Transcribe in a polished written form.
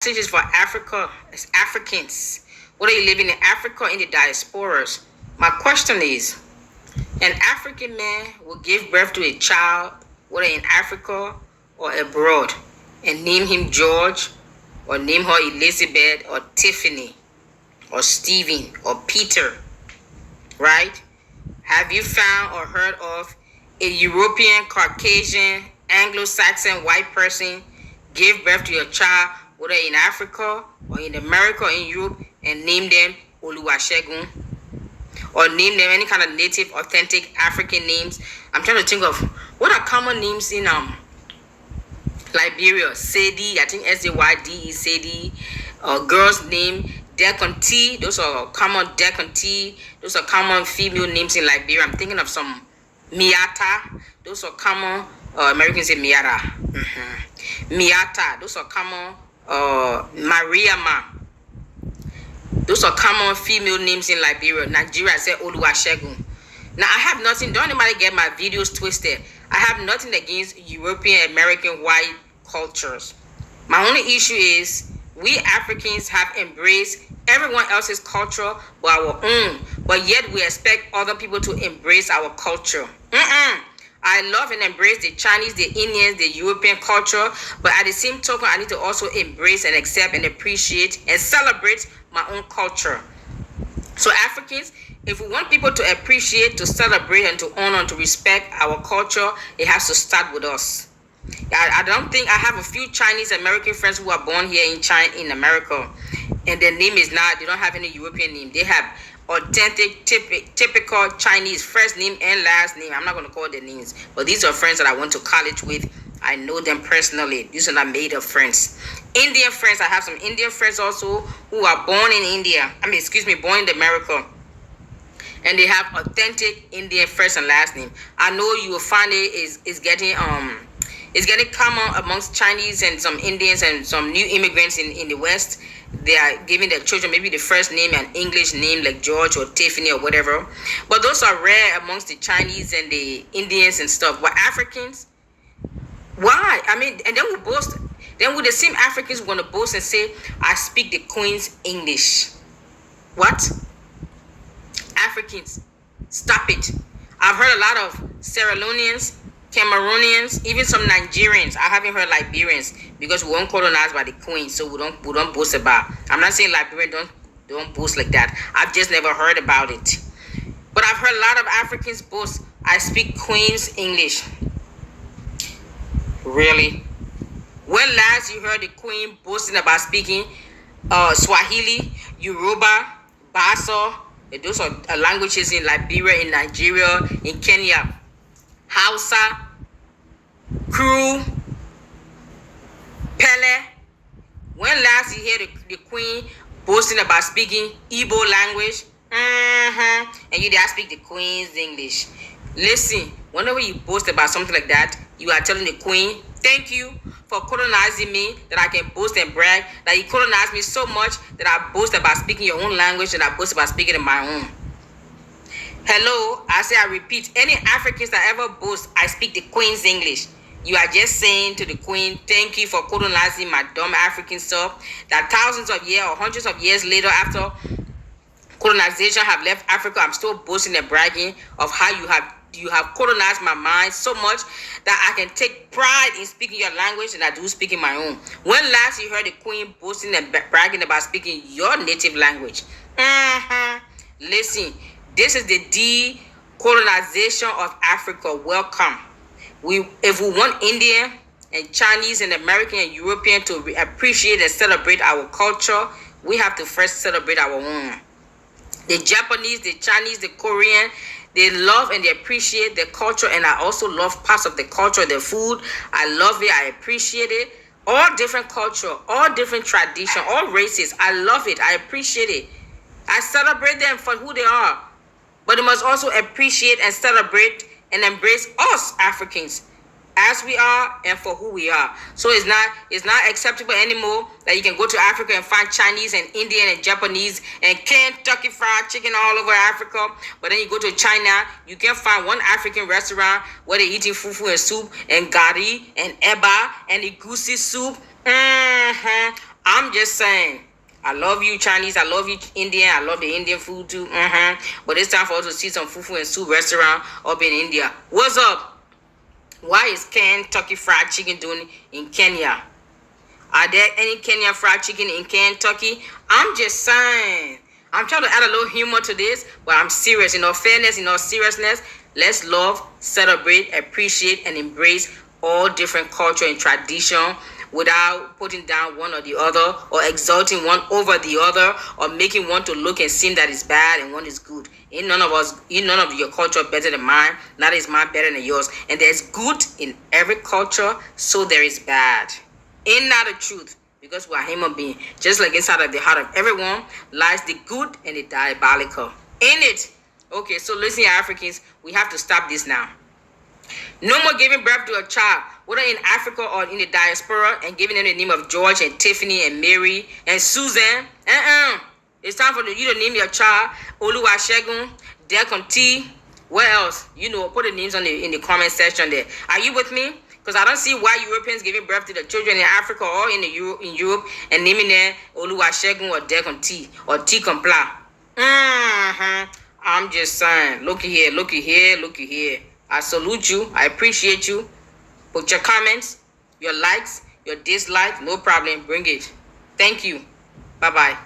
Message is for Africa, as Africans, whether you living in Africa or in the diasporas. My question is, an African man will give birth to a child, whether in Africa or abroad, and name him George, or name her Elizabeth, or Tiffany, or Stephen, or Peter, right? Have you found or heard of a European, Caucasian, Anglo-Saxon white person give birth to your child, whether in Africa or in America or in Europe, and name them Oluwasegun, or name them any kind of native, authentic African names? I'm trying to think of what are common names in Liberia. Sadie, I think Sady, Sadie. Girl's name Deconti. Those are common Deconti. Those are common female names in Liberia. I'm thinking of some Miata. Those are common. Americans say Miata. Miata. Those are common. Mariama. Those are common female names in Liberia. Nigeria, I say Oluwasegun. Now, I have nothing. Don't anybody get my videos twisted. I have nothing against European, American, white cultures. My only issue is we Africans have embraced everyone else's culture but our own. But yet we expect other people to embrace our culture. I love and embrace the Chinese, the Indians, the European culture, but at the same token, I need to also embrace and accept and appreciate and celebrate my own culture. So Africans, if we want people to appreciate, to celebrate, and to honor, and to respect our culture, it has to start with us. I don't think I have a few Chinese American friends who are born here in China, in America, and their name is not, they don't have any European name. They have authentic, typical Chinese first name and last name. I'm not going to call their names, but these are friends that I went to college with. I know them personally. These are not made up friends. Indian friends, I have some Indian friends also who are born in India. Born in America. And they have authentic Indian first and last name. I know you will find it's getting common amongst Chinese and some Indians and some new immigrants in the West. They are giving their children maybe the first name an English name like George or Tiffany or whatever. But those are rare amongst the Chinese and the Indians and stuff. But Africans, why? I mean, and then we boast. Then with the same Africans, we're going to boast and say, I speak the Queen's English. What? Africans, stop it. I've heard a lot of Sierra Leoneans, Cameroonians, even some Nigerians. I haven't heard Liberians because we weren't colonized by the Queen, so we don't boast about. I'm not saying Liberians don't boast like that. I've just never heard about it. But I've heard a lot of Africans boast, I speak Queen's English. Really? When last you heard the Queen boasting about speaking Swahili, Yoruba, Basa? Those are languages in Liberia, in Nigeria, in Kenya. Hausa, Kru, Pele. When last you hear the Queen boasting about speaking Igbo language? And you there speak the Queen's English. Listen, whenever you boast about something like that, you are telling the Queen, thank you for colonizing me, that I can boast and brag, that you colonized me so much that I boast about speaking your own language and I boast about speaking in my own. Hello, I repeat, any Africans that ever boast, I speak the Queen's English. You are just saying to the Queen, thank you for colonizing my dumb African self, that thousands of years or hundreds of years later after colonization have left Africa, I'm still boasting and bragging of how you have colonized my mind so much that I can take pride in speaking your language and I do speak in my own. When last you heard the Queen boasting and bragging about speaking your native language? Listen, this is the decolonization of Africa. Welcome. If we want Indian and Chinese and American and European to appreciate and celebrate our culture, we have to first celebrate our own. The Japanese, the Chinese, the Korean, they love and they appreciate their culture, and I also love parts of the culture, the food. I love it. I appreciate it. All different culture, all different tradition, all races. I love it. I appreciate it. I celebrate them for who they are. But they must also appreciate and celebrate and embrace us Africans as we are and for who we are. So it's not acceptable anymore that you can go to Africa and find Chinese and Indian and Japanese and Kentucky Fried Chicken all over Africa, but then you go to China, you can find one African restaurant where they're eating fufu and soup and gari and eba and igusi soup. I'm I'm just saying. I love you Chinese, I love you Indian, I love the Indian food too. But it's time for us to see some fufu and soup restaurant up in India. What's up? Why is Kentucky Fried Chicken doing in Kenya? Are there any Kenyan fried chicken in Kentucky? I'm just saying. I'm trying to add a little humor to this, but I'm serious. In all fairness, in all seriousness, let's love, celebrate, appreciate, and embrace all different culture and tradition without putting down one or the other, or exalting one over the other, or making one to look and seem that is bad and one is good. Ain't none of your culture better than mine, neither is mine better than yours. And there's good in every culture, so there is bad. Ain't that the truth? Because we are human beings. Just like inside of the heart of everyone lies the good and the diabolical. Ain't it? Okay, so listen, Africans, we have to stop this now. No more giving birth to a child, whether in Africa or in the diaspora, and giving them the name of George and Tiffany and Mary and Susan. It's time for you to name your child Oluwasegun, Dekonti. What else? Put the names in the comment section there. Are you with me? Because I don't see why Europeans giving birth to the children in Africa or in Europe and naming them Oluwasegun or Dekonti or Tikompla. I'm just saying. Looky here. I salute you. I appreciate you. Put your comments, your likes, your dislikes. No problem. Bring it. Thank you. Bye-bye.